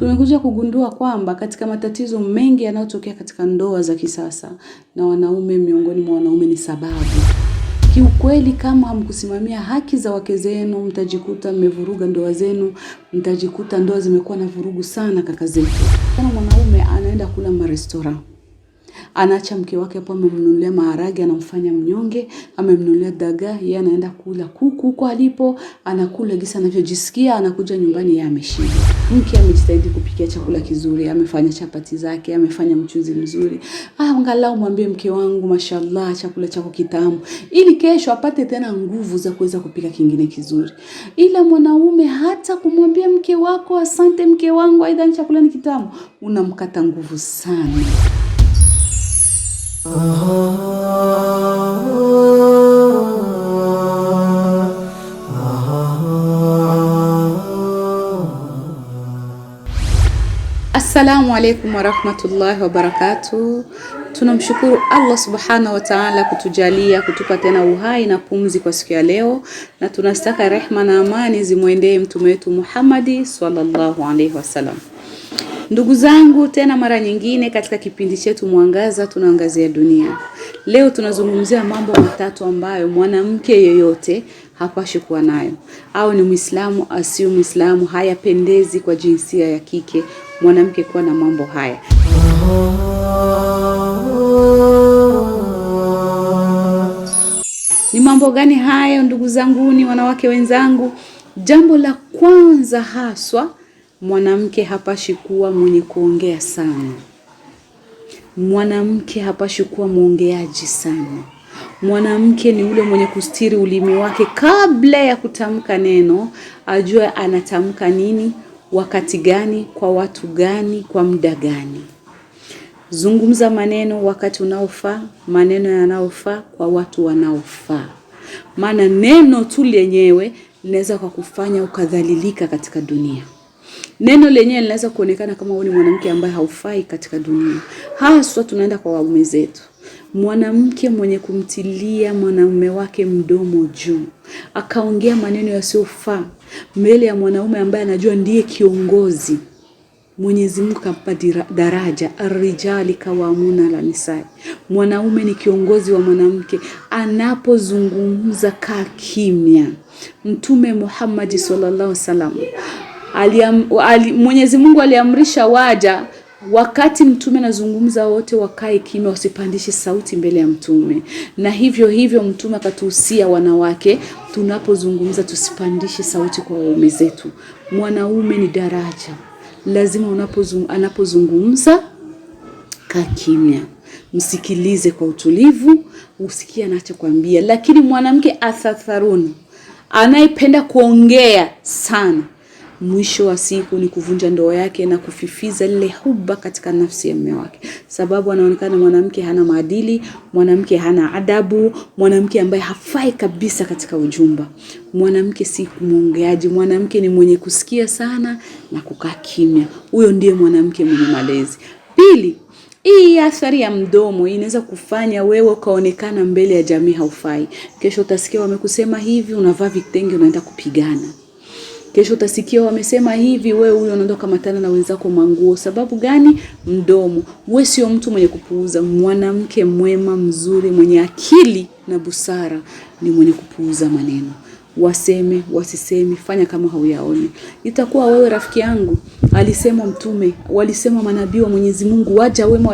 Tumekuja kugundua kwamba katika matatizo mengi yanayotokea katika ndoa za kisasa na wanaume, miongoni mwa wanaume ni sababu. Kiukweli kama hamkusimamia haki za wake zenu, mtajikuta mmevuruga ndoa zenu, mtajikuta ndoa zimekuwa na vurugu sana kaka zetu. Kama mwanaume anaenda kula marestora, anaacha mke wake hapo, amemnunulia maharage anamfanya mnyonge, amemnunulia dagaa, yeye anaenda kula kuku huko alipo, anakula gisa anavyojisikia, anakuja nyumbani yeye ameshiba. Mke amejitahidi kupikia chakula kizuri, amefanya chapati zake, amefanya mchuzi mzuri. Angalau mwambie mke wangu mashallah chakula chako kitamu, ili kesho apate tena nguvu za kuweza kupika kingine kizuri. Ila mwanaume hata kumwambia mke wako asante mke wangu, aidha chakula ni kitamu, unamkata nguvu sana. Assalamu alaikum wa rahmatullahi wa barakatuh. Tunamshukuru Allah subhanahu wa ta'ala kutujalia kutupa tena uhai na pumzi kwa siku ya leo, na tunastaka rehma na amani zimwendee mtume wetu Muhammad sallallahu alaihi wasallam. Ndugu zangu, tena mara nyingine katika kipindi chetu Mwangaza tunaangazia dunia. Leo tunazungumzia mambo matatu ambayo mwanamke yeyote hapashi kuwa nayo. Au ni Muislamu asiyo Muislamu, hayapendezi kwa jinsia ya kike mwanamke kuwa na mambo haya. Ni mambo gani hayo ndugu zangu, ni wanawake wenzangu? Jambo la kwanza haswa, mwanamke hapashi kuwa mwenye kuongea sana. Mwanamke hapashi kuwa muongeaji sana. Mwanamke ni ule mwenye kustiri ulimi wake kabla ya kutamka neno, ajue anatamka nini, wakati gani, kwa watu gani, kwa muda gani. Zungumza maneno wakati unaofaa, maneno yanayofaa kwa watu wanaofaa. Maana neno tu lenyewe linaweza kukufanya ukadhalilika katika dunia. Neno lenyewe linaweza kuonekana kama wewe ni mwanamke ambaye haufai katika dunia. Haswa tunaenda kwa waume zetu. Mwanamke mwenye kumtilia mwanamume wake mdomo juu, akaongea maneno yasiyofaa mbele ya mwanaume ambaye anajua ndiye kiongozi. Mwenyezi Mungu kampa daraja, ar-rijali kawamuna la nisaa. Mwanaume ni kiongozi wa mwanamke, anapozungumza kaa kimya. Mtume Muhammad sallallahu alaihi wasallam Mwenyezi Mungu aliamrisha waja wakati mtume anazungumza wote wakae kimya, wasipandishe sauti mbele ya mtume. Na hivyo mtume akatuhusia wanawake, tunapozungumza tusipandishe sauti kwa waume zetu. Mwanaume ni daraja, lazima anapozungumza kaa kimya, msikilize kwa utulivu, usikie anachokuambia. Lakini mwanamke athatharuni, anayependa kuongea sana, mwisho wa siku ni kuvunja ndoa yake na kufifiza ile huba katika nafsi ya mume wake. Sababu anaonekana mwanamke hana maadili, mwanamke hana adabu, mwanamke ambaye hafai kabisa katika ujumba. Mwanamke si muongeaji, mwanamke ni mwenye kusikia sana na kukaa kimya. Huyo ndiye mwanamke mwenye malezi. Pili, hii athari ya mdomo inaweza kufanya wewe kaonekana mbele ya jamii haufai. Kesho utasikia wamekusema hivi, unavaa vitenge unaenda kupigana. Kesho utasikia wamesema hivi, wewe huyo unaondoka matana na wenzako manguo. Sababu gani? Mdomo. Wewe sio mtu mwenye kupuuza. Mwanamke mwema, mzuri, mwenye akili na busara ni mwenye kupuuza maneno. Waseme, wasisemi, fanya kama hauyaoni. Itakuwa wewe rafiki yangu, alisema mtume, walisema manabii wa Mwenyezi Mungu, waja wema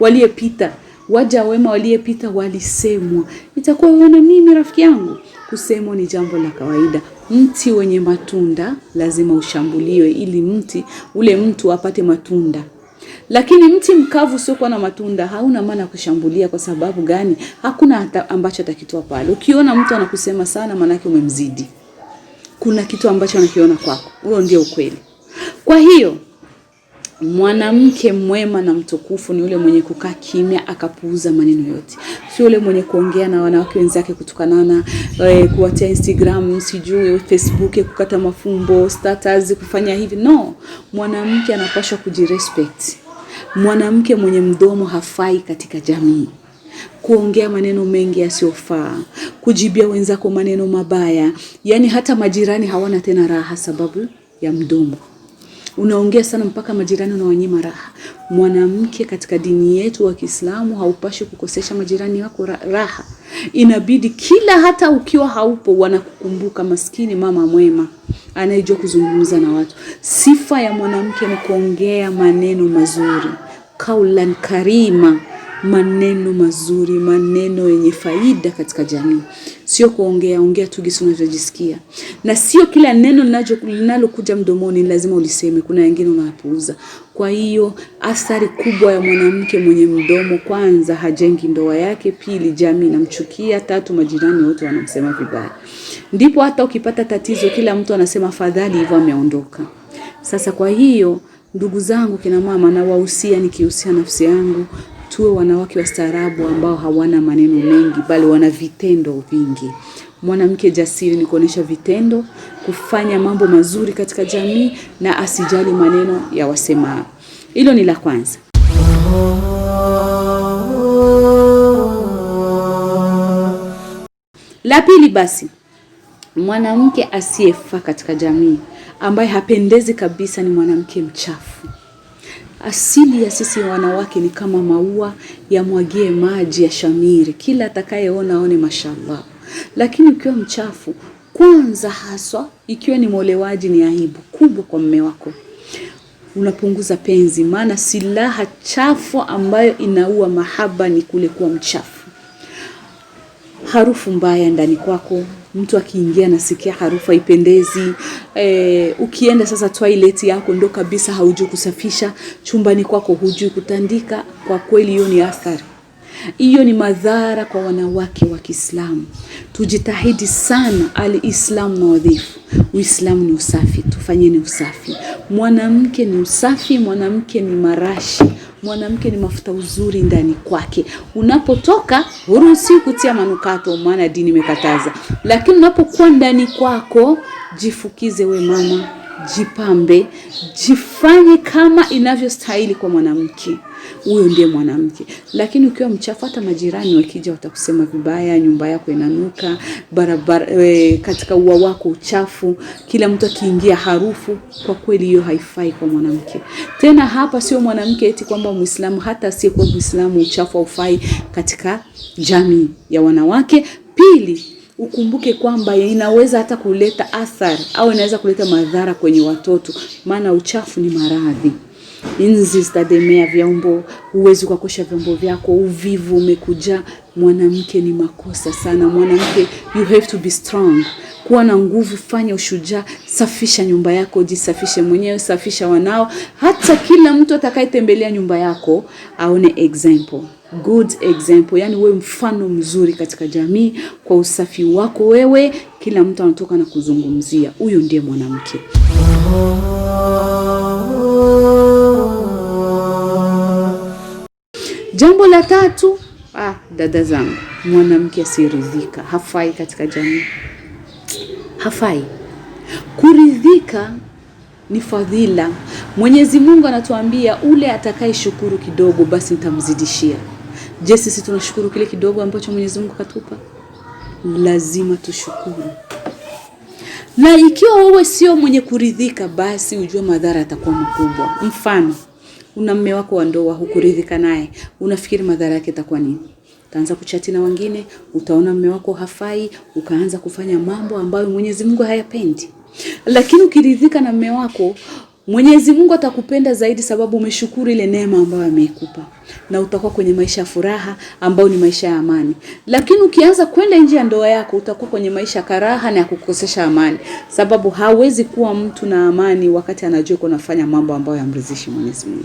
waliopita, waja wema waliopita walisemwa. Itakuwa wewe na mimi rafiki yangu, kusemwa ni jambo la kawaida. Mti wenye matunda lazima ushambuliwe ili ule mtu apate matunda. Lakini mti mkavu usiokuwa na matunda hauna maana kushambulia. Kwa sababu gani? Hakuna ambacho atakitoa pale. Ukiona mtu anakusema sana, maana yake umemzidi. Kuna kitu ambacho anakiona kwako. Huo ndio ukweli. Kwa hiyo mwanamke mwema na mtukufu ni yule mwenye kukaa kimya akapuuza maneno yote. Sio yule mwenye kuongea na wanawake wenzake kutukanana, kuwatia Instagram, sijui Facebook, kukata mafumbo, status, kufanya hivi. No, mwanamke anapaswa kujirespect. Mwanamke mwenye mdomo hafai katika jamii. Kuongea maneno mengi yasiofaa, kujibia wenzako maneno mabaya, yani hata majirani hawana tena raha sababu ya mdomo. Unaongea sana mpaka majirani unawanyima raha. Mwanamke katika dini yetu wa Kiislamu haupashi kukosesha majirani wako raha. Inabidi kila hata ukiwa haupo wanakukumbuka, maskini mama mwema anayejua kuzungumza na watu. Sifa ya mwanamke ni kuongea maneno mazuri, kaulan karima, maneno mazuri, maneno yenye faida katika jamii. Sio kuongea tu gisi unavyojisikia. Na sio kila neno linalokuja mdomoni lazima uliseme, kuna wengine unapuuza. Kwa hiyo athari kubwa ya mwanamke mwenye mdomo, kwanza hajengi ndoa yake, pili jamii inamchukia, tatu majirani wote wanamsema vibaya. Ndipo hata ukipata tatizo kila mtu anasema afadhali hivyo ameondoka. Sasa kwa hiyo ndugu zangu kina mama, na wahusia nikihusia nafsi yangu, tuwe wanawake wastaarabu ambao hawana maneno mengi bali wana vitendo vingi. Mwanamke jasiri ni kuonesha vitendo, kufanya mambo mazuri katika jamii na asijali maneno ya wasema. Hilo ni la kwanza. La pili basi, mwanamke asiyefaa katika jamii, ambaye hapendezi kabisa, ni mwanamke mchafu. Asili ya sisi wanawake ni kama maua yamwagie maji ya shamiri, kila atakayeona aone mashallah. Lakini ukiwa mchafu, kwanza haswa ikiwa ni molewaji, ni aibu kubwa kwa mume wako. Unapunguza penzi, maana silaha chafu ambayo inaua mahaba ni kule kuwa mchafu. Harufu mbaya ndani kwako, mtu akiingia nasikia harufu haipendezi. Ukienda sasa toilet yako ndo kabisa haujui kusafisha, chumbani kwako hujui kutandika. Kwa kweli hiyo ni athari. Hiyo ni madhara kwa wanawake wa Kiislamu. Tujitahidi sana, al-Islam nadhifu. Uislamu ni usafi, tufanyeni usafi. Mwanamke ni usafi, mwanamke ni marashi, mwanamke ni mafuta uzuri ndani kwake. Unapotoka huruhusi kutia manukato, maana dini imekataza. Lakini unapokuwa ndani kwako, jifukize we mama, jipambe, jifanye kama inavyostahili kwa mwanamke. Huyo ndiye mwanamke. Lakini ukiwa mchafu, hata majirani wakija watakusema vibaya, nyumba yako inanuka, barabara katika ua wako uchafu, kila mtu akiingia harufu. Kwa kweli hiyo haifai kwa mwanamke. Tena hapa sio mwanamke eti kwamba Muislamu, hata asiyekuwa Muislamu uchafu haufai katika jamii ya wanawake. Pili, ukumbuke kwamba inaweza hata kuleta athari au inaweza kuleta madhara kwenye watoto, maana uchafu ni maradhi. Inzi zitademea vyombo, uwezi kukosha vyombo vyako, uvivu umekuja. Mwanamke ni makosa sana. Mwanamke, you have to be strong. Kuwa na nguvu, fanya ushujaa, safisha nyumba yako, jisafishe mwenyewe, safisha wanao. Hata kila mtu atakayetembelea nyumba yako aone example, good example. Yani wewe mfano mzuri katika jamii kwa usafi wako wewe, kila mtu anatoka na kuzungumzia. Huyo ndiye mwanamke. Jambo la tatu, dada zangu, mwanamke asiyeridhika hafai katika jamii. Hafai. Kuridhika ni fadhila. Mwenyezi Mungu anatuambia ule atakaye shukuru kidogo basi nitamzidishia. Je, sisi tunashukuru kile kidogo ambacho Mwenyezi Mungu katupa? Lazima tushukuru. Na ikiwa wewe sio mwenye kuridhika, basi ujue madhara yatakuwa makubwa. Mfano, una mume wako wa ndoa, hukuridhika naye, unafikiri madhara yake yatakuwa nini? Utaanza kuchati na wengine, utaona mume wako hafai, ukaanza kufanya mambo ambayo Mwenyezi Mungu hayapendi. Lakini ukiridhika na mume wako, Mwenyezi Mungu atakupenda zaidi, sababu umeshukuru ile neema ambayo amekupa, na utakuwa kwenye maisha ya furaha ambayo ni maisha ya amani. Lakini ukianza kwenda nje ya ndoa yako, utakuwa kwenye maisha ya karaha na kukosesha amani, sababu hawezi kuwa mtu na amani wakati anajua kunafanya mambo ambayo yamridhishi Mwenyezi Mungu.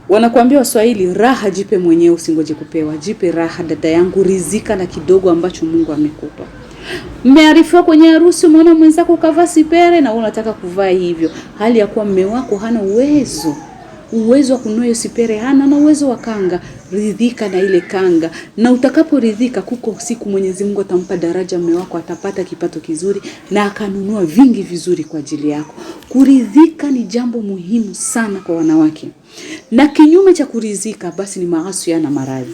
Wanakuambia Waswahili, raha jipe mwenyewe, usingoje kupewa. Jipe raha dada yangu, rizika na kidogo ambacho Mungu amekupa. Mmearifiwa kwenye harusi, umeona mwenzako kavaa sipere na unataka kuvaa hivyo, hali ya kuwa mume wako hana uwezo wa kununua hiyo sipere, hana na uwezo wa kanga. Ridhika na ile kanga, na utakaporidhika, kuko siku Mwenyezi Mungu atampa daraja mume wako, atapata kipato kizuri na akanunua vingi vizuri kwa ajili yako. Kuridhika ni jambo muhimu sana kwa wanawake. Na kinyume cha kuridhika basi ni maasi na maradhi.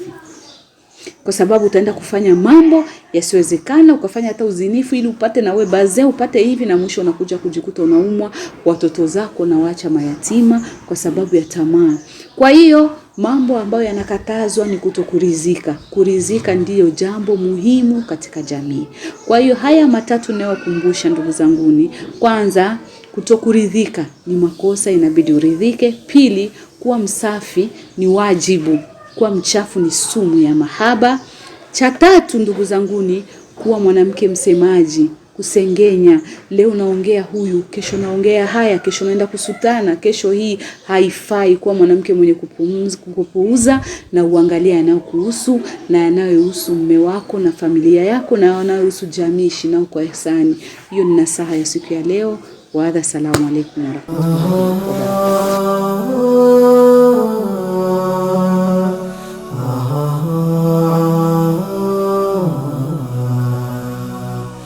kwa sababu utaenda kufanya mambo yasiwezekana, ukafanya hata uzinifu ili upate na wewe bazee, upate hivi, na mwisho unakuja kujikuta unaumwa, watoto zako na waacha mayatima kwa sababu ya tamaa. Kwa hiyo mambo ambayo yanakatazwa ni kutokuridhika. Kuridhika ndiyo jambo muhimu katika jamii. Kwa hiyo haya matatu ninayokumbusha ndugu zanguni: kwanza, kutokuridhika ni makosa, inabidi uridhike. Pili, kuwa msafi ni wajibu, kuwa mchafu ni sumu ya mahaba. Cha tatu ndugu zanguni, kuwa mwanamke msemaji, kusengenya. Leo unaongea huyu, kesho naongea haya, kesho naenda kusutana, kesho hii haifai. Kuwa mwanamke mwenye kupuuza na uangalia yanayokuhusu na yanayohusu mume wako na familia yako na yanayohusu jamii, ishi nao kwa ihsani. Hiyo ni nasaha ya siku ya leo. Wa salamu alaykum wa rahmatullahi wa barakatuh.